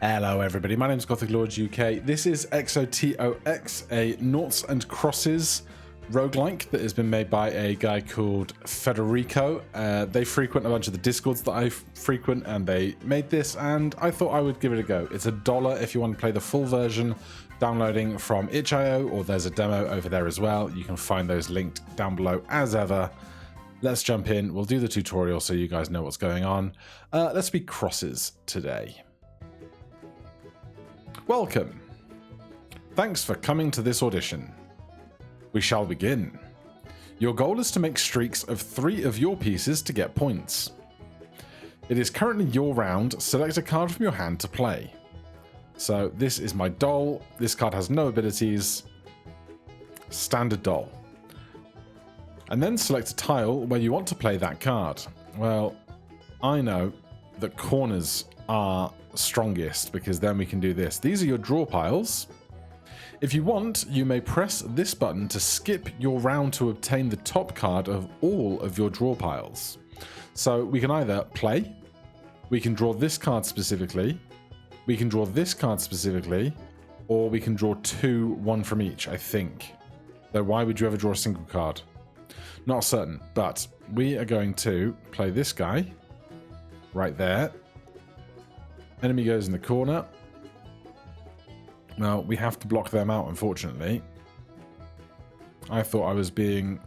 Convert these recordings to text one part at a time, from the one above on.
Hello everybody, my name is Gothic Lord UK. This is XOTOX, a Noughts and Crosses roguelike that has been made by a guy called Federico. They frequent a bunch of the Discords that I frequent, and they made this, and I thought I would give it a go. It's $1 if you want to play the full version, downloading from itch.io, or there's a demo over there as well. You can find those linked down below as ever. Let's jump in, we'll do the tutorial so you guys know what's going on. Let's be crosses today. Welcome. Thanks for coming to this audition. We shall begin. Your goal is to make streaks of 3 of your pieces to get points. It is currently your round. Select a card from your hand to play. So this is my doll. This card has no abilities. Standard doll. And then select a tile where you want to play that card. Well, I know that corners are strongest because then we can do this. These are your draw piles. If you want, you may press this button to skip your round to obtain the top card of all of your draw piles. So we can either play, we can draw this card specifically, we can draw this card specifically, or we can draw 2, 1 from each, I think. Though why would you ever draw a single card? Not certain, but we are going to play this guy right there. Enemy goes in the corner. Well, we have to block them out, unfortunately. I thought I was being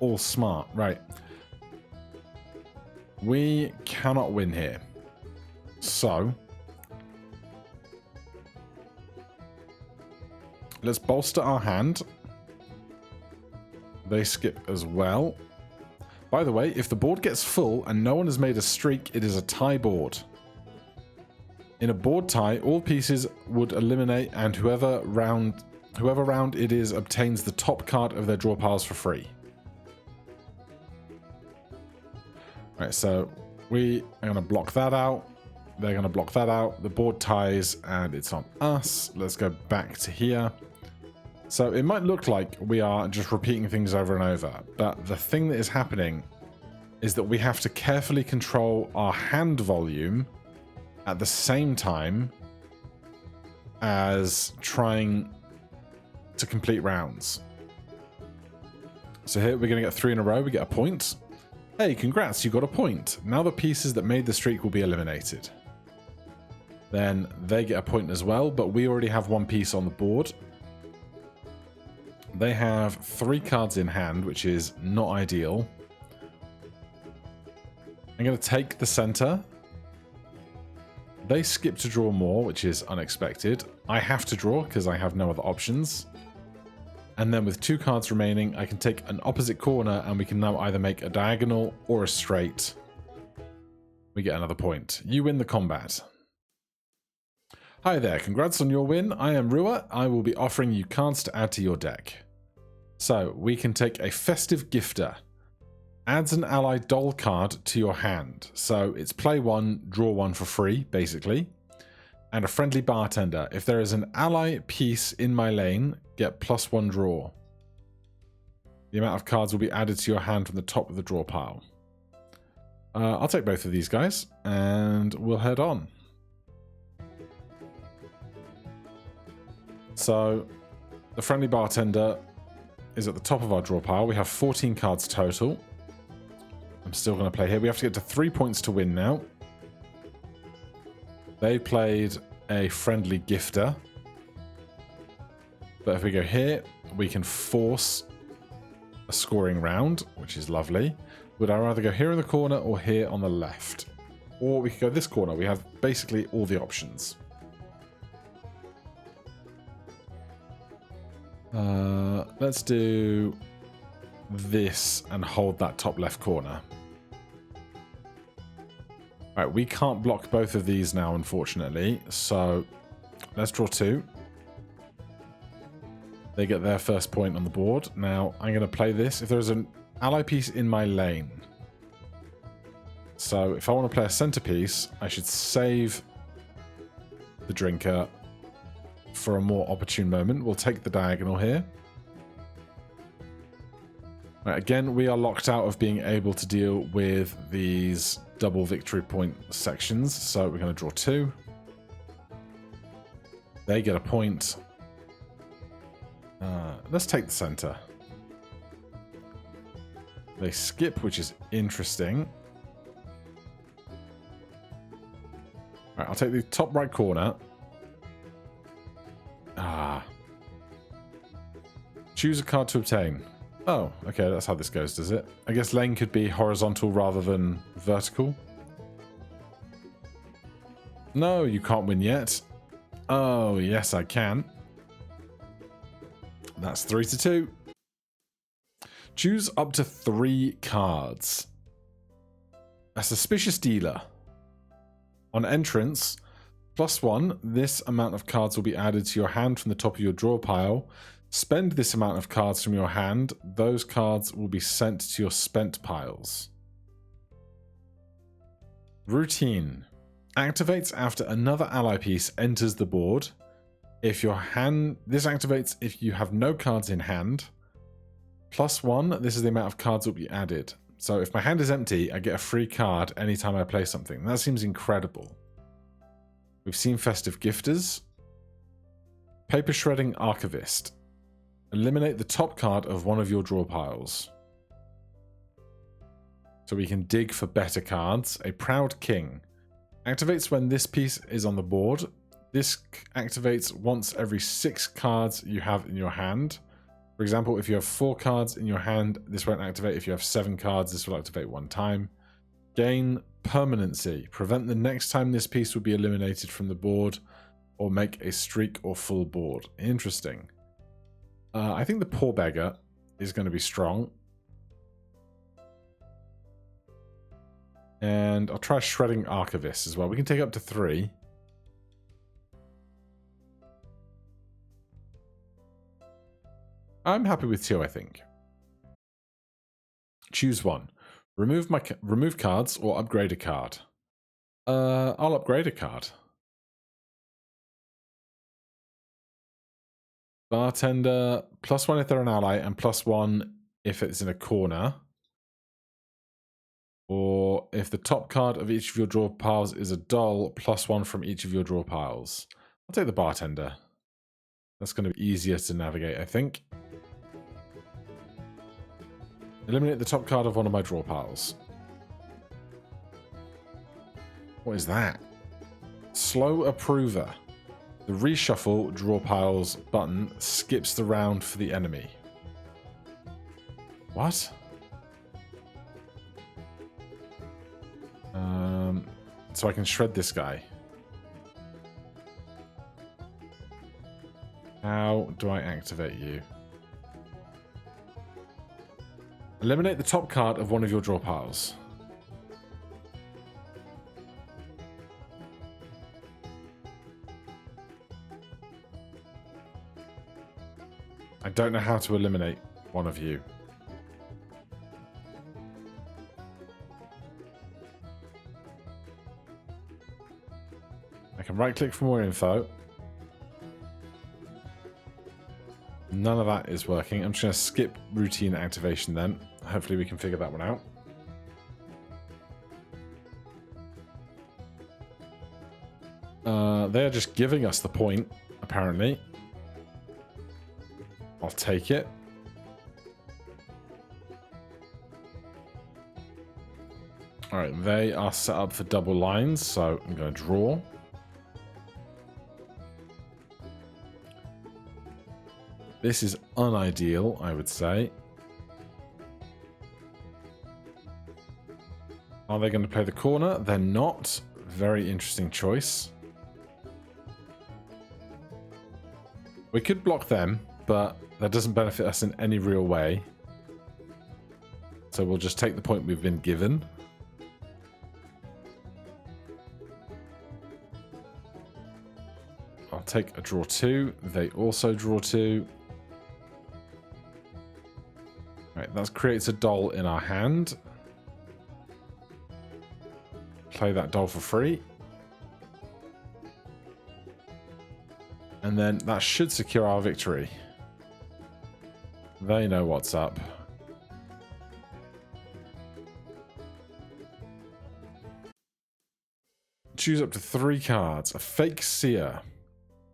all smart. Right. We cannot win here. So, let's bolster our hand. They skip as well. By the way, if the board gets full and no one has made a streak, it is a tie board. In a board tie, all pieces would eliminate, and whoever round it is obtains the top card of their draw piles for free. Right, so we are going to block that out. They're going to block that out. The board ties, and it's on us. Let's go back to here. So it might look like we are just repeating things over and over, but the thing that is happening is that we have to carefully control our hand volume at the same time as trying to complete rounds. So here we're going to get 3 in a row. We get a point. Hey, congrats, you got a point. Now the pieces that made the streak will be eliminated. Then they get a point as well, but we already have 1 piece on the board. They have 3 cards in hand, which is not ideal. I'm going to take the center. They skip to draw more, which is unexpected. I have to draw because I have no other options. And then with 2 cards remaining, I can take an opposite corner and we can now either make a diagonal or a straight. We get another point. You win the combat. Hi there, congrats on your win. I am Rua. I will be offering you cards to add to your deck. So we can take a Festive Gifter. Adds an ally doll card to your hand. So it's play 1, draw 1 for free, basically. And a Friendly Bartender. If there is an ally piece in my lane, get +1 draw. The amount of cards will be added to your hand from the top of the draw pile. I'll take both of these guys, and we'll head on. So, the Friendly Bartender is at the top of our draw pile. We have 14 cards total. I'm still going to play here. We have to get to 3 points to win now. They played a Friendly Gifter. But if we go here, we can force a scoring round, which is lovely. Would I rather go here in the corner or here on the left? Or we could go this corner. We have basically all the options. Let's do this and hold that top left corner. Right, we can't block both of these now, unfortunately, so let's draw 2. They get their first point on the board. Now, I'm going to play this. If there's an ally piece in my lane, so if I want to play a centerpiece, I should save the drinker for a more opportune moment. We'll take the diagonal here. Right, again, we are locked out of being able to deal with these double victory point sections, so we're going to draw 2. They get a point. Let's take the center. They skip, which is interesting. Right, I'll take the top right corner. Choose a card to obtain. Oh, okay, that's how this goes, does it? I guess lane could be horizontal rather than vertical. No, you can't win yet. Oh, yes, I can. That's 3-2. Choose up to 3 cards. A suspicious dealer. On entrance, +1, this amount of cards will be added to your hand from the top of your draw pile. Spend this amount of cards from your hand. Those cards will be sent to your spent piles. Routine. Activates after another ally piece enters the board. This activates if you have no cards in hand. +1, this is the amount of cards that will be added. So if my hand is empty, I get a free card anytime I play something. That seems incredible. We've seen Festive Gifters. Paper Shredding Archivist. Eliminate the top card of one of your draw piles. So we can dig for better cards. A Proud King. Activates when this piece is on the board. This activates once every 6 cards you have in your hand. For example, if you have 4 cards in your hand, this won't activate. If you have 7 cards, this will activate 1 time. Gain Permanency. Prevent the next time this piece will be eliminated from the board or make a streak or full board. Interesting. I think the Poor Beggar is going to be strong. And I'll try Shredding Archivist as well. We can take up to 3. I'm happy with 2, I think. Choose 1. Remove cards or upgrade a card. I'll upgrade a card. Bartender, +1 if they're an ally, and +1 if it's in a corner. Or if the top card of each of your draw piles is a doll, +1 from each of your draw piles. I'll take the Bartender. That's going to be easier to navigate, I think. Eliminate the top card of one of my draw piles. What is that? Slow Approver. The reshuffle draw piles button skips the round for the enemy. What? So I can shred this guy. How do I activate you? Eliminate the top card of one of your draw piles. I don't know how to eliminate one of you. I can right click for more info. None of that is working. I'm just going to skip routine activation then. Hopefully we can figure that one out. They are just giving us the point, apparently. I'll take it. Alright, they are set up for double lines, so I'm going to draw. This is unideal, I would say. Are they going to play the corner? They're not. Very interesting choice. We could block them, but that doesn't benefit us in any real way. So we'll just take the point we've been given. I'll take a draw 2. They also draw 2. Right, that creates a doll in our hand. Play that doll for free. And then that should secure our victory. They know what's up. Choose up to 3 cards. A Fake Seer.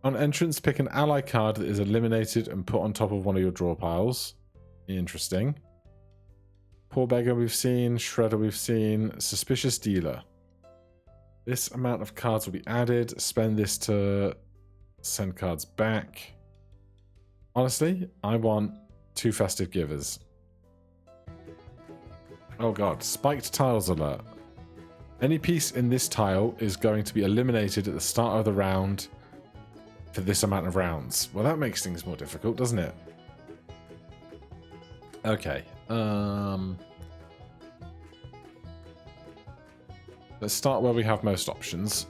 On entrance, pick an ally card that is eliminated and put on top of one of your draw piles. Interesting. Poor Beggar we've seen. Shredder we've seen. Suspicious Dealer. This amount of cards will be added. Spend this to send cards back. Honestly, I want 2 Festive Givers. Oh god, spiked tiles alert. Any piece in this tile is going to be eliminated at the start of the round for this amount of rounds. Well, that makes things more difficult, doesn't it? Okay. Let's start where we have most options.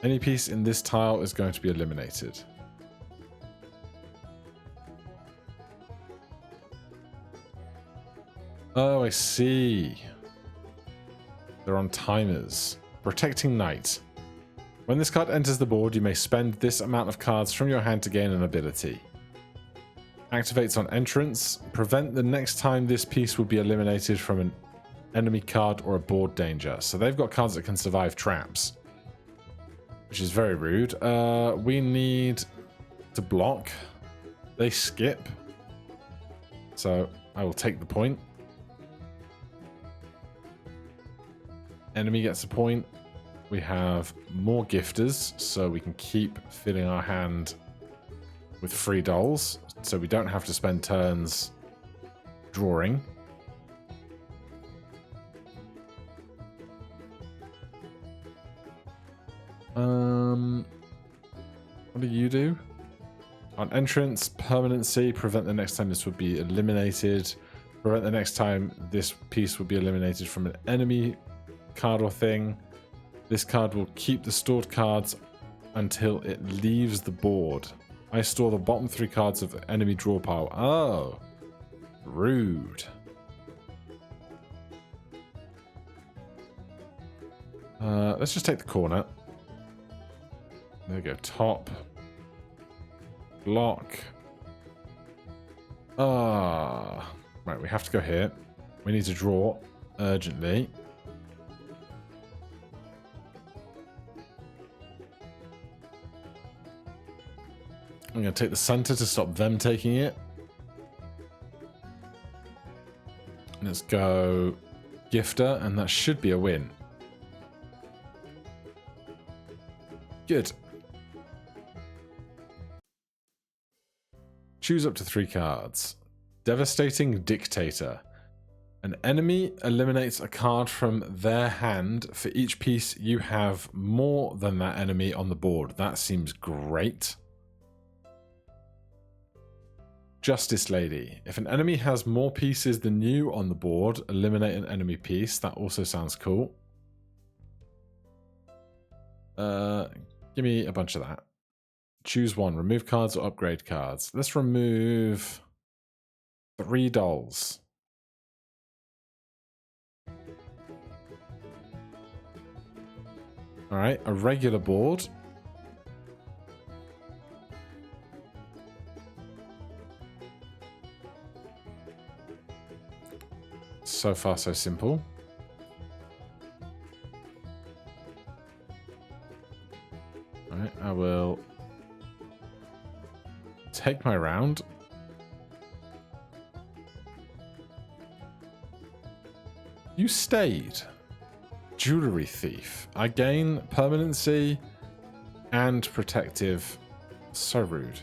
Any piece in this tile is going to be eliminated. Oh, I see. They're on timers. Protecting Knight. When this card enters the board, you may spend this amount of cards from your hand to gain an ability. Activates on entrance. Prevent the next time this piece will be eliminated from an enemy card or a board danger. So they've got cards that can survive traps, which is very rude. We need to block. They skip. So I will take the point. Enemy gets a point. We have more gifters, so we can keep filling our hand with free dolls, so we don't have to spend turns drawing. What do you do? On entrance, permanency, prevent the next time this would be eliminated. Prevent the next time this piece would be eliminated from an enemy card or thing. This card will keep the stored cards until it leaves the board. I store the bottom 3 cards of the enemy draw pile. Oh, rude. Let's just take the corner. There we go. Top. Block. Right, we have to go here. We need to draw urgently. I'm going to take the center to stop them taking it. Let's go Gifter, and that should be a win. Good. Choose up to 3 cards. Devastating Dictator. An enemy eliminates a card from their hand for each piece you have more than that enemy on the board. That seems great. Justice Lady. If an enemy has more pieces than you on the board, eliminate an enemy piece. That also sounds cool. Give me a bunch of that. Choose one. Remove cards or upgrade cards. Let's remove 3 dolls. Alright, a regular board. So far, so simple. Alright, I will take my round. You stayed. Jewelry Thief. I gain permanency and protective. So rude.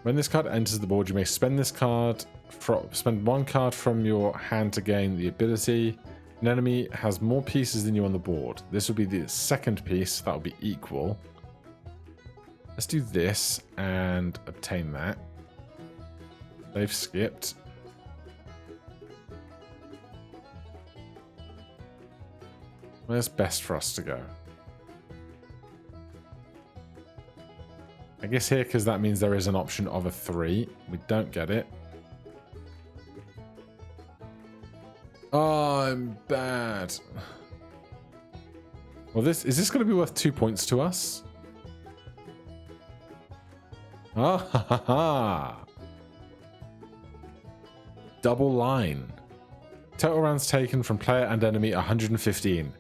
When this card enters the board, you may spend this card. Spend 1 card from your hand to gain the ability. An enemy has more pieces than you on the board. This will be the second piece. That will be equal. Let's do this and obtain that. They've skipped. Where's best for us to go? I guess here, because that means there is an option of a 3. We don't get it. Oh, I'm bad. Well, is this going to be worth 2 points to us? Ah, ha, ha, ha. Double line. Total rounds taken from player and enemy 115.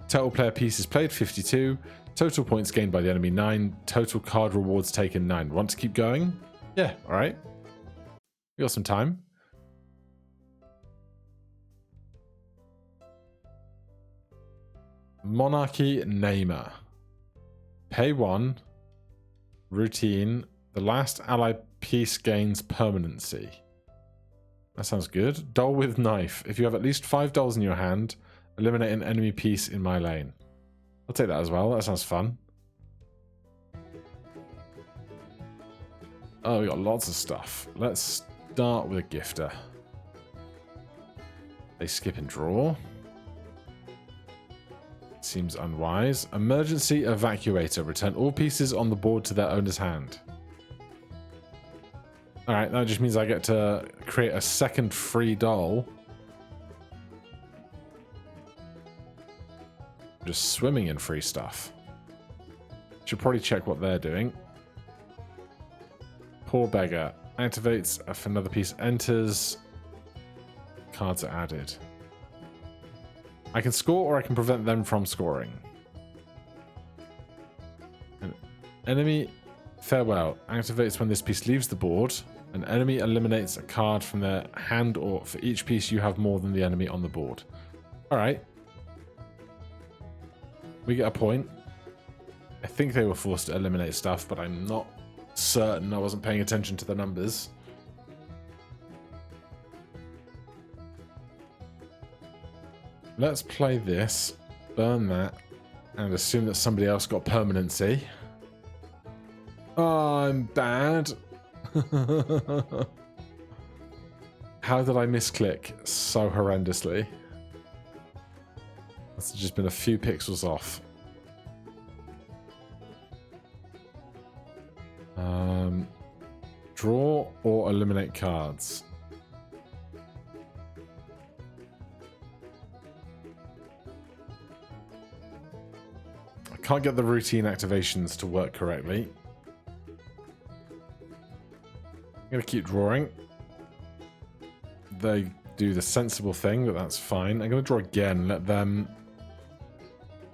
Total player pieces played 52. Total points gained by the enemy 9. Total card rewards taken 9. Want to keep going? Yeah, alright. We got some time. Monarchy Namer. Pay 1. Routine. The last allied piece gains permanency. That sounds good. Doll with knife. If you have at least 5 dolls in your hand, eliminate an enemy piece in my lane. I'll take that as well. That sounds fun. Oh, we got lots of stuff. Let's start with a gifter. They skip and draw. Seems unwise. Emergency evacuator. Return all pieces on the board to their owner's hand. Alright, that just means I get to create a second free doll. Just swimming in free stuff. Should probably check what they're doing. Poor beggar. Activates if another piece enters. Cards are added. I can score or I can prevent them from scoring. An enemy farewell. Activates when this piece leaves the board. An enemy eliminates a card from their hand or for each piece you have more than the enemy on the board. Alright. We get a point. I think they were forced to eliminate stuff, but I'm not certain. I wasn't paying attention to the numbers. Let's play this, burn that, and assume that somebody else got permanency. Oh, I'm bad. How did I misclick so horrendously? That's just been a few pixels off. Draw or eliminate cards. I can't get the routine activations to work correctly. I'm going to keep drawing. They do the sensible thing, but that's fine. I'm going to draw again, let them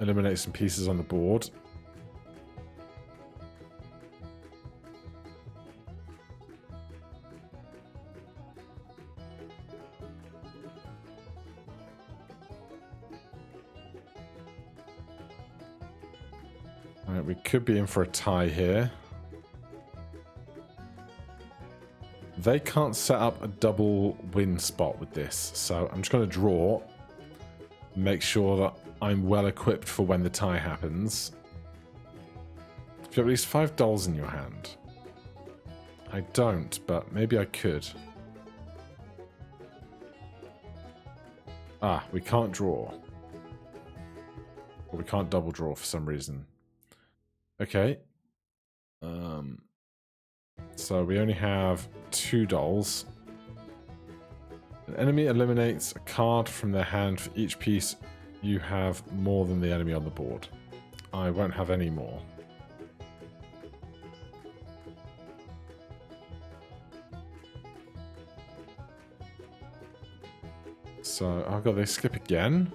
eliminate some pieces on the board. Alright, we could be in for a tie here. They can't set up a double win spot with this, so I'm just going to draw. Make sure that I'm well equipped for when the tie happens. If you have at least 5 dolls in your hand. I don't, but maybe I could. Ah, we can't draw. Or we can't double draw for some reason. Okay. So we only have 2 dolls. An enemy eliminates a card from their hand for each piece you have more than the enemy on the board. I won't have any more. So, oh god, they skip again?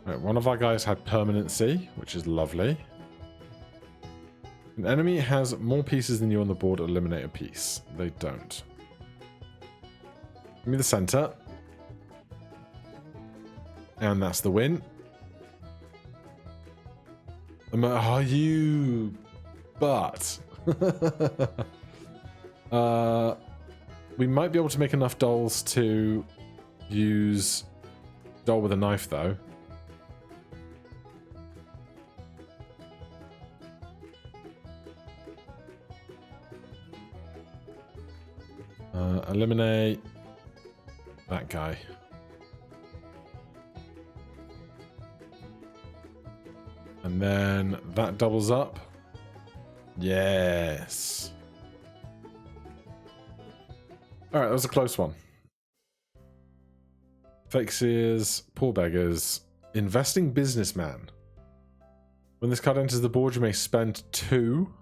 Right, one of our guys had permanency, which is lovely. An enemy has more pieces than you on the board, eliminate a piece. They don't. Give me the center. And that's the win. Oh, you... But... we might be able to make enough dolls to use doll with a knife, though. Eliminate that guy. And then that doubles up. Yes. Alright, that was a close one. Fake seers, poor beggars. Investing Businessman. When this card enters the board, you may spend 2.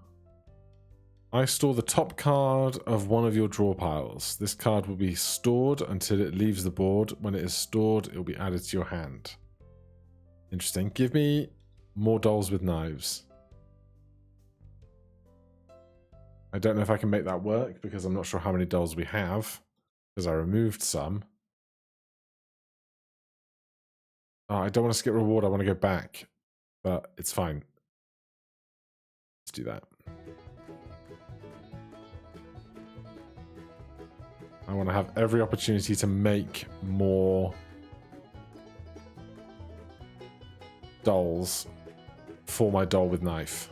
I store the top card of one of your draw piles. This card will be stored until it leaves the board. When it is stored, it will be added to your hand. Interesting. Give me more dolls with knives. I don't know if I can make that work because I'm not sure how many dolls we have because I removed some. Oh, I don't want to skip reward. I want to go back, but it's fine. Let's do that. I want to have every opportunity to make more dolls for my doll with knife.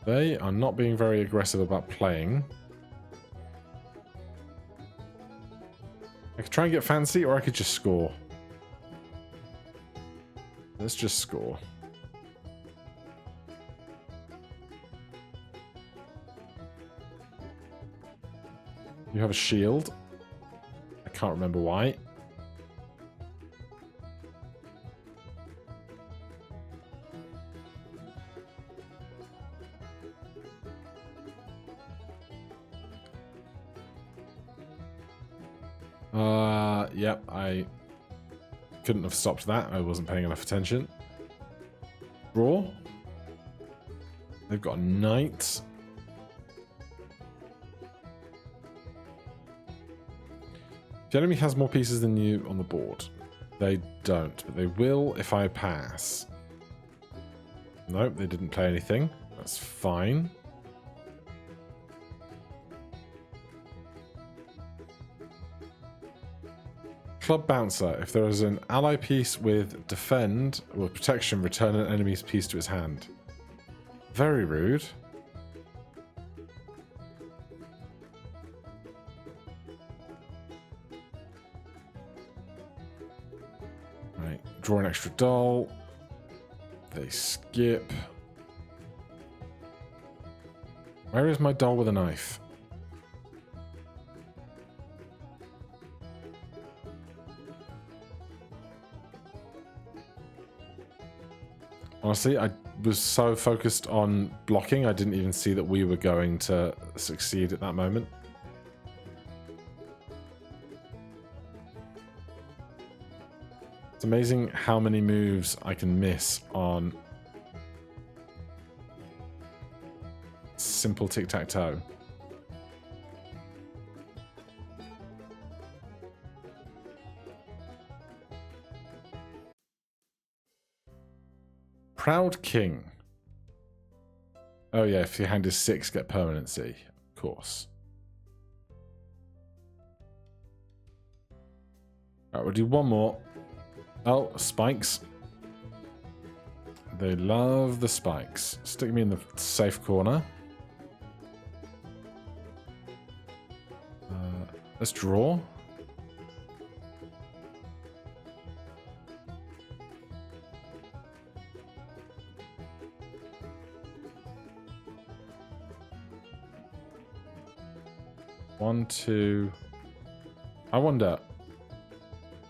They are not being very aggressive about playing. I could try and get fancy, or I could just score. Let's just score. You have a shield. I can't remember why. Yep, I couldn't have stopped that. I wasn't paying enough attention. Draw. They've got a knight. The enemy has more pieces than you on the board. They don't, but they will if I pass. Nope, they didn't play anything. That's fine. Club Bouncer. If there is an ally piece with defend or protection, return an enemy's piece to its hand. Very rude. Right, draw an extra doll. They skip. Where is my doll with a knife? Honestly, I was so focused on blocking, I didn't even see that we were going to succeed at that moment. It's amazing how many moves I can miss on simple tic-tac-toe. Proud King. Oh yeah, if your hand is 6, get permanency. Of course. Alright, we'll do one more. Oh, spikes. They love the spikes. Stick me in the safe corner. Let's draw. One, two. I wonder.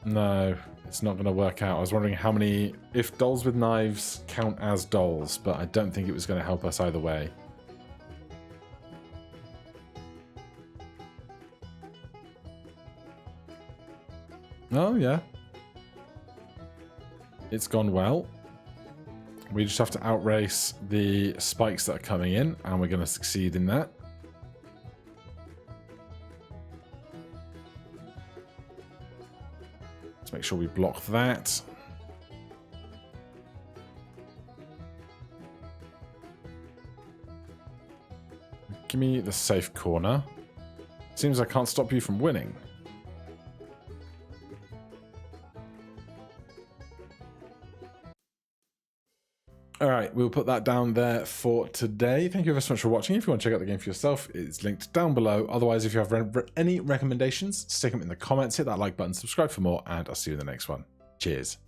No, it's not going to work out. I was wondering how many, if dolls with knives count as dolls, but I don't think it was going to help us either way. Oh, yeah. It's gone well. We just have to outrace the spikes that are coming in, and we're going to succeed in that. Let's make sure we block that. Give me the safe corner. Seems I can't stop you from winning. Alright, we'll put that down there for today. Thank you very much for watching. If you want to check out the game for yourself, it's linked down below. Otherwise, if you have any recommendations, stick them in the comments, hit that like button, subscribe for more, and I'll see you in the next one. Cheers.